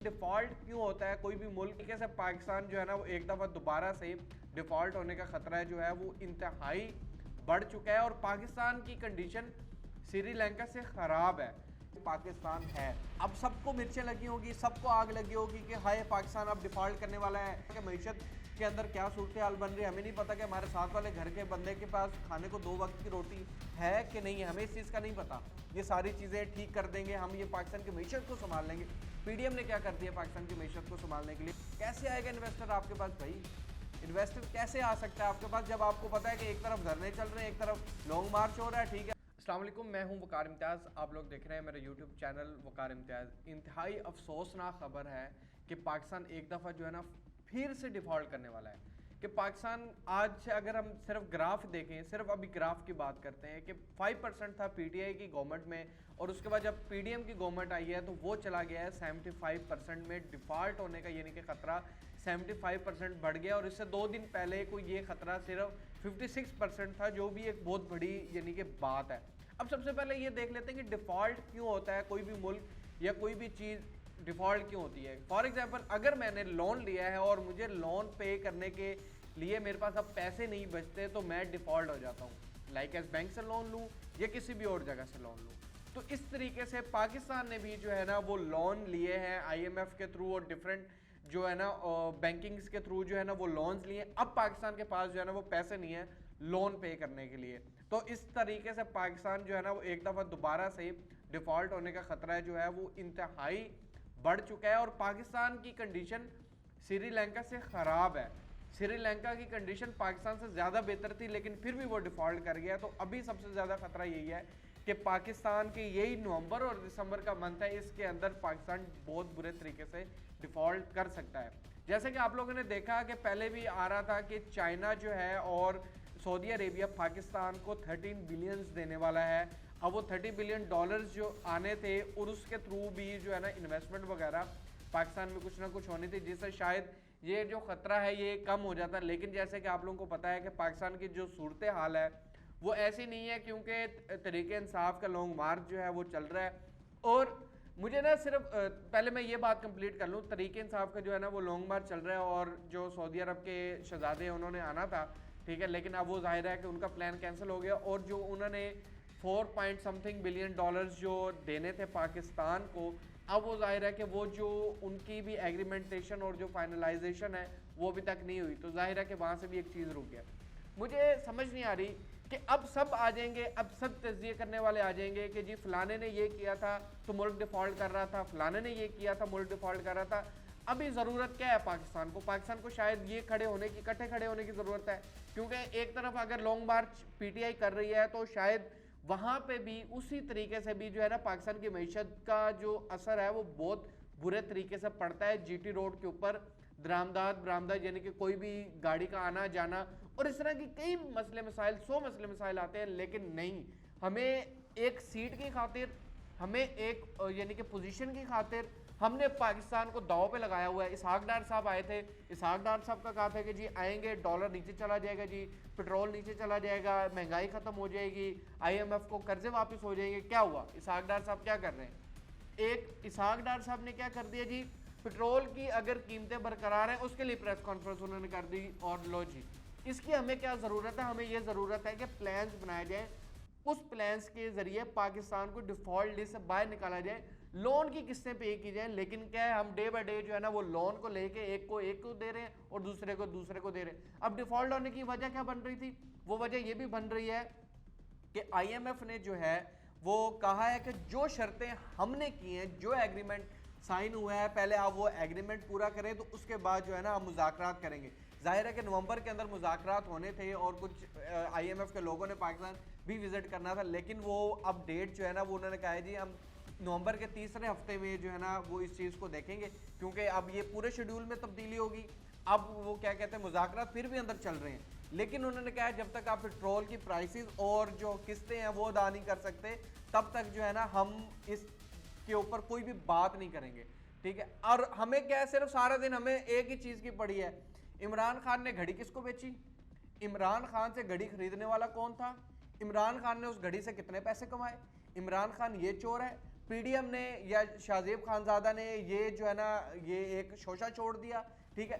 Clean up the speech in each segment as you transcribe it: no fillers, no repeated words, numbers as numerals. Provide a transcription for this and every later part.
Default क्यों होता है कोई भी मुल्क के से पाकिस्तान जो है ना वो एक दफ़ा दोबारा से डिफॉल्ट होने का खतरा जो है वो इंतहाई बढ़ चुका है और पाकिस्तान की कंडीशन श्रीलंका से ख़राब है। पाकिस्तान है अब सबको मिर्चें लगी होगी, सबको आग लगी होगी कि हाय पाकिस्तान अब डिफॉल्ट करने वाला है कि मीशत के अंदर क्या सूरत हाल बन रही है। हमें नहीं पता कि हमारे साथ वाले घर के बंदे के पास खाने को 2 वक्त की रोटी है कि नहीं है, हमें इस चीज़ का नहीं पता। ये सारी चीज़ें ठीक कर देंगे हम, ये पाकिस्तान की मीशत को संभाल लेंगे। पीडीएम ने क्या कर दिया पाकिस्तान की मीशत को संभालने के लिए? कैसे आएगा इन्वेस्टर आपके पास भाई? इन्वेस्टर कैसे आ सकता है आपके पास जब आपको पता है कि एक तरफ धरने चल रहे हैं, एक तरफ लॉन्ग मार्च हो रहा है। ठीक है, अस्सलाम वालेकुम, मैं हूं वकार इम्तियाज़, आप लोग देख रहे हैं मेरा यूट्यूब चैनल वकार इम्तियाज़। इंतहाई अफसोसनाक खबर है कि पाकिस्तान एक दफ़ा जो है ना फिर से डिफ़ॉल्ट करने वाला है। कि पाकिस्तान आज से अगर हम सिर्फ ग्राफ देखें, सिर्फ अभी ग्राफ की बात करते हैं कि 5% था पीटीआई की गवर्नमेंट में और उसके बाद जब पीडीएम की गवर्नमेंट आई है तो वो चला गया है 75% में। डिफ़ॉल्ट होने का यानी कि ख़तरा 75% बढ़ गया और इससे 2 दिन पहले कोई ये ख़तरा सिर्फ 56% था, जो भी एक बहुत बड़ी यानी कि बात है। अब सबसे पहले ये देख लेते हैं कि डिफ़ॉल्ट क्यों होता है कोई भी मुल्क या कोई भी चीज़ डिफ़ॉल्ट क्यों होती है। फॉर एग्जांपल अगर मैंने लोन लिया है और मुझे लोन पे करने के लिए मेरे पास अब पैसे नहीं बचते तो मैं डिफ़ॉल्ट हो जाता हूँ। लाइक एज बैंक से लोन लूँ या किसी भी और जगह से लोन लूँ। तो इस तरीके से पाकिस्तान ने भी जो है ना वो लोन लिए हैं आईएमएफ के थ्रू और डिफरेंट जो है ना बैंकिंग्स के थ्रू जो है ना वो लोन्स लिए। अब पाकिस्तान के पास जो है ना वो पैसे नहीं है लोन पे करने के लिए। तो इस तरीके से पाकिस्तान जो है ना वो एक दफ़ा दोबारा से डिफ़ॉल्ट होने का ख़तरा जो है वो इंतहाई बढ़ चुका है और पाकिस्तान की कंडीशन श्रीलंका से ख़राब है। श्रीलंका की कंडीशन पाकिस्तान से ज़्यादा बेहतर थी लेकिन फिर भी वो डिफ़ॉल्ट कर गया। तो अभी सबसे ज़्यादा ख़तरा यही है कि पाकिस्तान के यही नवंबर और दिसंबर का मंथ है, इसके अंदर पाकिस्तान बहुत बुरे तरीके से डिफ़ॉल्ट कर सकता है। जैसे कि आप लोगों ने देखा कि पहले भी आ रहा था कि चाइना जो है और सऊदी अरेबिया पाकिस्तान को 13 बिलियंस देने वाला है। अब वो 30 बिलियन डॉलर्स जो आने थे और उसके थ्रू भी जो है ना इन्वेस्टमेंट वगैरह पाकिस्तान में कुछ ना कुछ होनी थी, जिससे शायद ये जो ख़तरा है ये कम हो जाता। लेकिन जैसे कि आप लोगों को पता है कि पाकिस्तान की जो सूरत हाल है वो ऐसी नहीं है क्योंकि तरीके इंसाफ का लॉन्ग मार्च जो है वो चल रहा है। और मुझे ना सिर्फ पहले मैं ये बात कंप्लीट कर लूँ, तरीके इंसाफ का जो है ना वो लॉन्ग मार्च चल रहा है और जो सऊदी अरब के शहजादे हैं उन्होंने आना था, ठीक है, लेकिन अब वो जाहिर है कि उनका प्लान कैंसिल हो गया और जो उन्होंने 4 पॉइंट समथिंग बिलियन डॉलर्स जो देने थे पाकिस्तान को, अब वो जाहिर है कि वो जो उनकी भी एग्रीमेंटेशन और जो फाइनलाइजेशन है वो अभी तक नहीं हुई। तो जाहिर है कि वहाँ से भी एक चीज़ रुक गया। मुझे समझ नहीं आ रही कि अब सब आ जाएंगे, अब सब तज्जिए करने वाले आ जाएंगे कि जी फलाने ने ये किया था तो मुल्क डिफ़ॉल्ट कर रहा था, फलाने ने ये किया था मुल्क डिफ़ॉल्ट कर रहा था। अभी ज़रूरत क्या है पाकिस्तान को? पाकिस्तान को शायद ये खड़े होने की, इकट्ठे खड़े होने की ज़रूरत है, क्योंकि एक तरफ अगर लॉन्ग मार्च पीटीआई कर रही है तो शायद वहाँ पे भी उसी तरीके से भी जो है ना पाकिस्तान की मीशत का जो असर है वो बहुत बुरे तरीके से पड़ता है। जीटी रोड के ऊपर दरामदाद बरामदाद यानी कि कोई भी गाड़ी का आना जाना और इस तरह की कई मसले मसाइल, 100 मसले मसाइल आते हैं। लेकिन नहीं, हमें एक सीट की खातिर, हमें एक यानी कि पोजीशन की खातिर हमने पाकिस्तान को दाव पे लगाया हुआ है। इसहाक डार साहब आए थे, इसहाक डार साहब का कहा था कि जी आएंगे, डॉलर नीचे चला जाएगा, जी पेट्रोल नीचे चला जाएगा, महंगाई खत्म हो जाएगी, आईएमएफ को कर्जे वापस हो जाएंगे। क्या हुआ? इसहाक डार साहब क्या कर रहे हैं? एक इसहाक डार साहब ने क्या कर दिया जी, पेट्रोल की अगर कीमतें बरकरार हैं उसके लिए प्रेस कॉन्फ्रेंस उन्होंने कर दी। और लो जी, इसकी हमें क्या ज़रूरत है? हमें यह ज़रूरत है कि प्लान्स बनाए जाएं, उस प्लान्स के जरिए पाकिस्तान को डिफॉल्ट लिस्ट से बाहर निकाला जाए, लोन की किस्तें पे की जाए। लेकिन क्या है, हम डे बाय डे जो है ना वो लोन को लेके एक को दे रहे हैं और दूसरे को दे रहे हैं। अब डिफॉल्ट होने की वजह क्या बन रही थी? वो वजह ये भी बन रही है कि आईएमएफ ने जो है वो कहा है कि जो शर्तें हमने की हैं, जो एग्रीमेंट साइन हुआ है, पहले आप वो एग्रीमेंट पूरा करें तो उसके बाद जो है ना हम मुज़ाकरात करेंगे। जाहिर है कि नवंबर के अंदर मुज़ाकरात होने थे और कुछ आईएमएफ के लोगों ने पाकिस्तान भी विजिट करना था, लेकिन वो अब डेट जो है ना वो उन्होंने कहा है जी हम नवंबर के तीसरे हफ्ते में जो है ना वो इस चीज़ को देखेंगे, क्योंकि अब ये पूरे शेड्यूल में तब्दीली होगी। अब वो क्या कहते हैं, मुज़ाकरात फिर भी अंदर चल रहे हैं, लेकिन उन्होंने कहा है जब तक आप पेट्रोल की प्राइसेस और जो किस्तें हैं वो अदा नहीं कर सकते तब तक जो है ना हम इसके ऊपर कोई भी बात नहीं करेंगे। ठीक है, और हमें क्या है, सिर्फ सारा दिन हमें एक ही चीज़ की पड़ी है। इमरान खान ने घड़ी किसको बेची? इमरान खान से घड़ी खरीदने वाला कौन था? इमरान खान ने उस घड़ी से कितने पैसे कमाए? इमरान खान ये चोर है? पीडीएम ने या शाहजेब खानजादा ने ये जो है ना ये एक शोशा छोड़ दिया, ठीक है,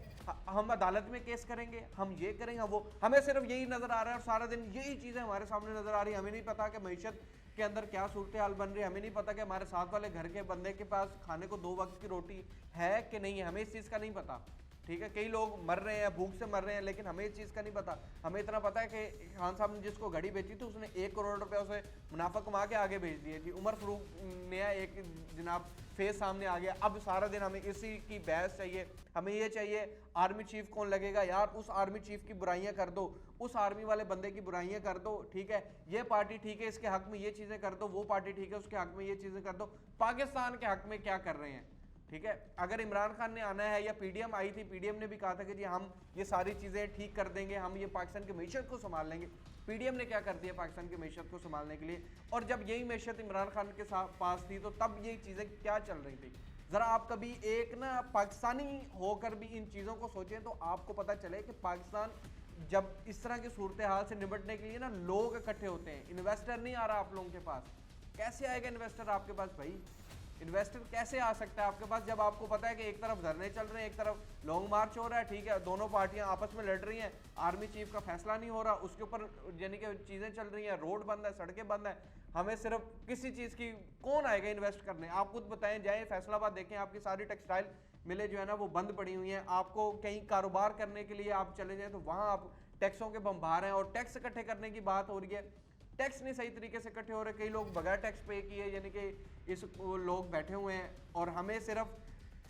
हम अदालत में केस करेंगे, हम ये करेंगे, वो, हमें सिर्फ यही नजर आ रहा है और सारा दिन यही चीजें हमारे सामने नजर आ रही है। हमें नहीं पता कि मईशत के अंदर क्या सूरत हाल बन रही है, हमें नहीं पता कि हमारे साथ वाले घर के बंदे के पास खाने को 2 वक्त की रोटी है कि नहीं है, हमें इस चीज का नहीं पता, ठीक है। कई लोग मर रहे हैं, भूख से मर रहे हैं, लेकिन हमें इस चीज़ का नहीं पता। हमें इतना पता है कि खान साहब ने जिसको घड़ी बेची थी उसने 1 करोड़ रुपए उसे मुनाफा कमा के आगे भेज दिए थी। उमर फरूक नया एक जनाब फेस सामने आ गया। अब सारा दिन हमें इसी की बहस चाहिए, हमें ये चाहिए आर्मी चीफ कौन लगेगा यार, उस आर्मी चीफ की बुराइयां कर दो, उस आर्मी वाले बंदे की बुराइयां कर दो, ठीक है। ये पार्टी ठीक है, इसके हक में ये चीज़ें कर दो, वो पार्टी ठीक है, उसके हक में ये चीज़ें कर दो। पाकिस्तान के हक में क्या कर रहे हैं, ठीक है। अगर इमरान खान ने आना है या पीडीएम आई थी, पीडीएम ने भी कहा था कि जी हम ये सारी चीज़ें ठीक कर देंगे, हम ये पाकिस्तान की मैशत को संभाल लेंगे। पीडीएम ने क्या कर दिया पाकिस्तान की मैशत को संभालने के लिए, और जब यही मैशत इमरान खान के पास थी तो तब ये चीज़ें क्या चल रही थी। ज़रा आप कभी एक ना पाकिस्तानी होकर भी इन चीज़ों को सोचें तो आपको पता चले कि पाकिस्तान जब इस तरह की सूरत हाल से निपटने के लिए ना लोग इकट्ठे होते हैं, इन्वेस्टर नहीं आ रहा आप लोगों के पास। कैसे आएगा इन्वेस्टर आपके पास भाई, इन्वेस्टर कैसे आ सकता है आपके पास जब आपको पता है कि एक तरफ धरने चल रहे हैं, एक तरफ लॉन्ग मार्च हो रहा है, ठीक है, दोनों पार्टियां आपस में लड़ रही हैं, आर्मी चीफ का फैसला नहीं हो रहा, उसके ऊपर यानी कि चीज़ें चल रही हैं, रोड बंद है, सड़कें बंद है, हमें सिर्फ किसी चीज़ की कौन आएगा इन्वेस्ट करने। आप खुद बताएं, जाएँ फैसलाबाद देखें, आपकी सारी टेक्सटाइल मिलें जो है ना वो बंद पड़ी हुई हैं। आपको कहीं कारोबार करने के लिए आप चले जाएँ तो वहाँ आप टैक्सों के बम्बार हैं, और टैक्स इकट्ठे करने की बात हो रही है, टैक्स नहीं सही तरीके से इकट्ठे हो रहे, कई लोग बगैर टैक्स पे किए, यानी कि इस लोग बैठे हुए हैं, और हमें सिर्फ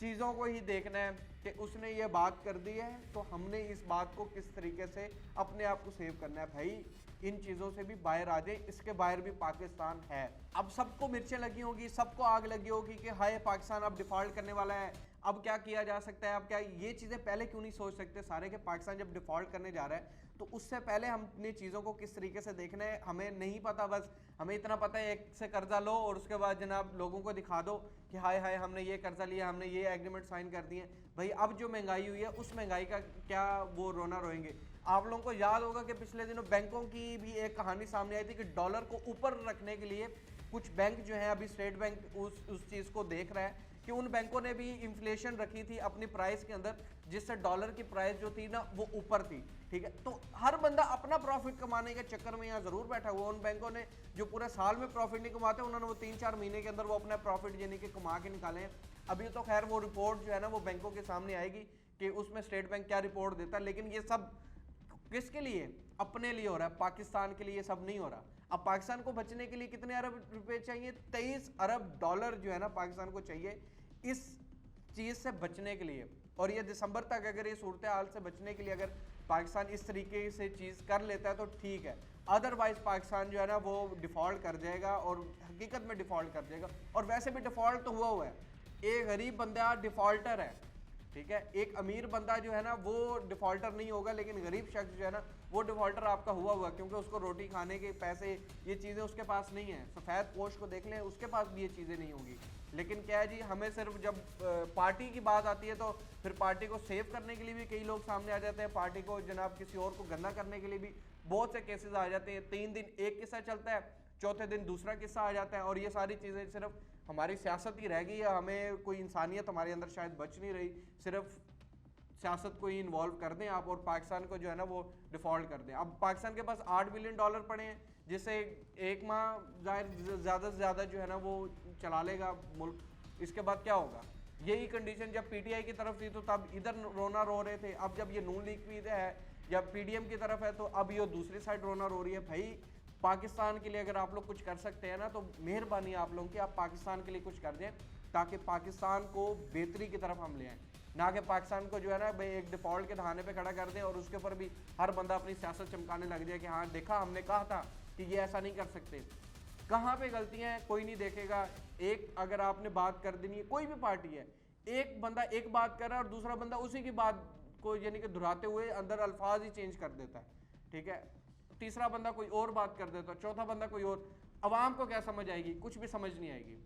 चीज़ों को ही देखना है कि उसने ये बात कर दी है तो हमने इस बात को किस तरीके से अपने आप को सेव करना है। भाई इन चीज़ों से भी बाहर आ जाए, इसके बाहर भी पाकिस्तान है। अब सबको मिर्चें लगी होगी, सबको आग लगी होगी कि हाय पाकिस्तान अब डिफ़ॉल्ट करने वाला है, अब क्या किया जा सकता है, अब क्या, ये चीज़ें पहले क्यों नहीं सोच सकते सारे कि पाकिस्तान जब डिफ़ॉल्ट करने जा रहा है तो उससे पहले हमने चीज़ों को किस तरीके से देखना है। हमें नहीं पता, बस हमें इतना पता है एक से कर्जा लो और उसके बाद जनाब लोगों को दिखा दो कि हाय हाय हमने ये कर्जा लिया, हमने ये एग्रीमेंट साइन कर दिए। भाई अब जो महंगाई हुई है उस महंगाई का क्या वो रोना रोएंगे। आप लोगों को याद होगा कि पिछले दिनों बैंकों की भी एक कहानी सामने आई थी कि डॉलर को ऊपर रखने के लिए कुछ बैंक जो है, अभी स्टेट बैंक उस चीज़ को देख रहा है कि उन बैंकों ने भी इन्फ्लेशन रखी थी अपनी प्राइस के अंदर, जिससे डॉलर की प्राइस जो थी ना वो ऊपर थी, ठीक है। तो हर बंदा अपना प्रॉफिट कमाने के चक्कर में यहाँ जरूर बैठा हुआ। उन बैंकों ने जो पूरे साल में प्रॉफिट नहीं कमाते, उन्होंने वो 3-4 महीने के अंदर वो अपना प्रॉफिट यानी कि कमा के निकाले हैं। अभी तो खैर वो रिपोर्ट जो है ना वो बैंकों के सामने आएगी कि उसमें स्टेट बैंक क्या रिपोर्ट देता है, लेकिन ये सब किसके लिए, अपने लिए हो रहा है, पाकिस्तान के लिए ये सब नहीं हो रहा। अब पाकिस्तान को बचने के लिए कितने अरब रुपए चाहिए, 23 अरब डॉलर जो है ना पाकिस्तान को चाहिए इस चीज़ से बचने के लिए। और ये दिसंबर तक अगर ये सूरत हाल से बचने के लिए अगर पाकिस्तान इस तरीके से चीज़ कर लेता है तो ठीक है, अदरवाइज पाकिस्तान जो है ना वो डिफ़ॉल्ट कर जाएगा, और हकीकत में डिफ़ॉल्ट कर जाएगा। और वैसे भी डिफ़ॉल्ट तो हुआ है, एक गरीब बंदा डिफ़ॉल्टर है, ठीक है, एक अमीर बंदा जो है ना वो डिफ़ॉल्टर नहीं होगा, लेकिन गरीब शख्स जो है ना वो डिफ़ॉल्टर आपका हुआ क्योंकि उसको रोटी खाने के पैसे ये चीज़ें उसके पास नहीं है। सफ़ेद पोश को देख लें, उसके पास भी ये चीज़ें नहीं होंगी। लेकिन क्या है जी, हमें सिर्फ जब पार्टी की बात आती है तो फिर पार्टी को सेव करने के लिए भी कई लोग सामने आ जाते हैं, पार्टी को जनाब किसी और को गंदा करने के लिए भी बहुत से केसेस आ जाते हैं। 3 दिन एक किस्सा चलता है, चौथे दिन दूसरा किस्सा आ जाता है, और ये सारी चीज़ें सिर्फ हमारी सियासत ही रह गई है। हमें कोई इंसानियत हमारे अंदर शायद बच नहीं रही, सिर्फ सियासत को ही इन्वॉल्व कर दें आप, और पाकिस्तान को जो है ना वो डिफ़ॉल्ट कर दें। अब पाकिस्तान के पास $8 बिलियन पड़े हैं, जिससे एक माह ज़्यादा से ज़्यादा जो है ना वो चला लेगा मुल्क। इसके बाद क्या होगा, यही कंडीशन जब पीटीआई की तरफ थी तो तब इधर रोना रो रहे थे, अब जब ये नून लीग भी है या पीडीएम की तरफ है तो अब ये दूसरी साइड रोना रो रही है। भाई पाकिस्तान के लिए अगर आप लोग कुछ कर सकते हैं ना तो मेहरबानी आप लोगों की, आप पाकिस्तान के लिए कुछ कर दें ताकि पाकिस्तान को बेहतरी की तरफ हम ले आएँ, ना कि पाकिस्तान को जो है ना भाई एक डिफ़ॉल्ट के दहाने पे खड़ा कर दें और उसके ऊपर भी हर बंदा अपनी सियासत चमकाने लग जाए कि हाँ देखा हमने कहा था कि ये ऐसा नहीं कर सकते। कहाँ पे गलतियाँ हैं कोई नहीं देखेगा। एक अगर आपने बात कर देनी है, कोई भी पार्टी है, एक बंदा एक बात कर रहा है और दूसरा बंदा उसी की बात को यानी कि दोहराते हुए अंदर अल्फाज ही चेंज कर देता है, ठीक है, तीसरा बंदा कोई और बात कर देता है, चौथा बंदा कोई और। अवाम को क्या समझ आएगी, कुछ भी समझ नहीं आएगी।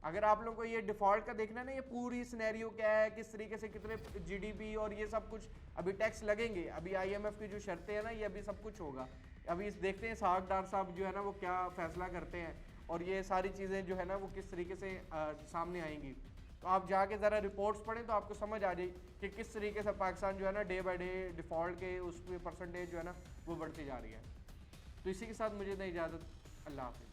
अगर आप लोगों को ये डिफ़ॉल्ट का देखना है ना, ये पूरी सिनेरियो क्या है, किस तरीके से कितने जीडीपी और ये सब कुछ, अभी टैक्स लगेंगे, अभी आईएमएफ की जो शर्तें हैं ना ये अभी सब कुछ होगा। अभी देखते हैं साहब डार साहब जो है ना वो क्या फैसला करते हैं। और ये सारी चीज़ें जो है ना वो किस तरीके से सामने आएंगी। तो आप जाके ज़रा रिपोर्ट्स पढ़ें तो आपको समझ आ जाए कि किस तरीके से पाकिस्तान जो है ना डे बाय डे डिफ़ॉल्ट के उस परसेंटेज जो है ना वो बढ़ती जा रही है। तो इसी के साथ मुझे दें इजाज़त। अल्लाह हाफ़िज़।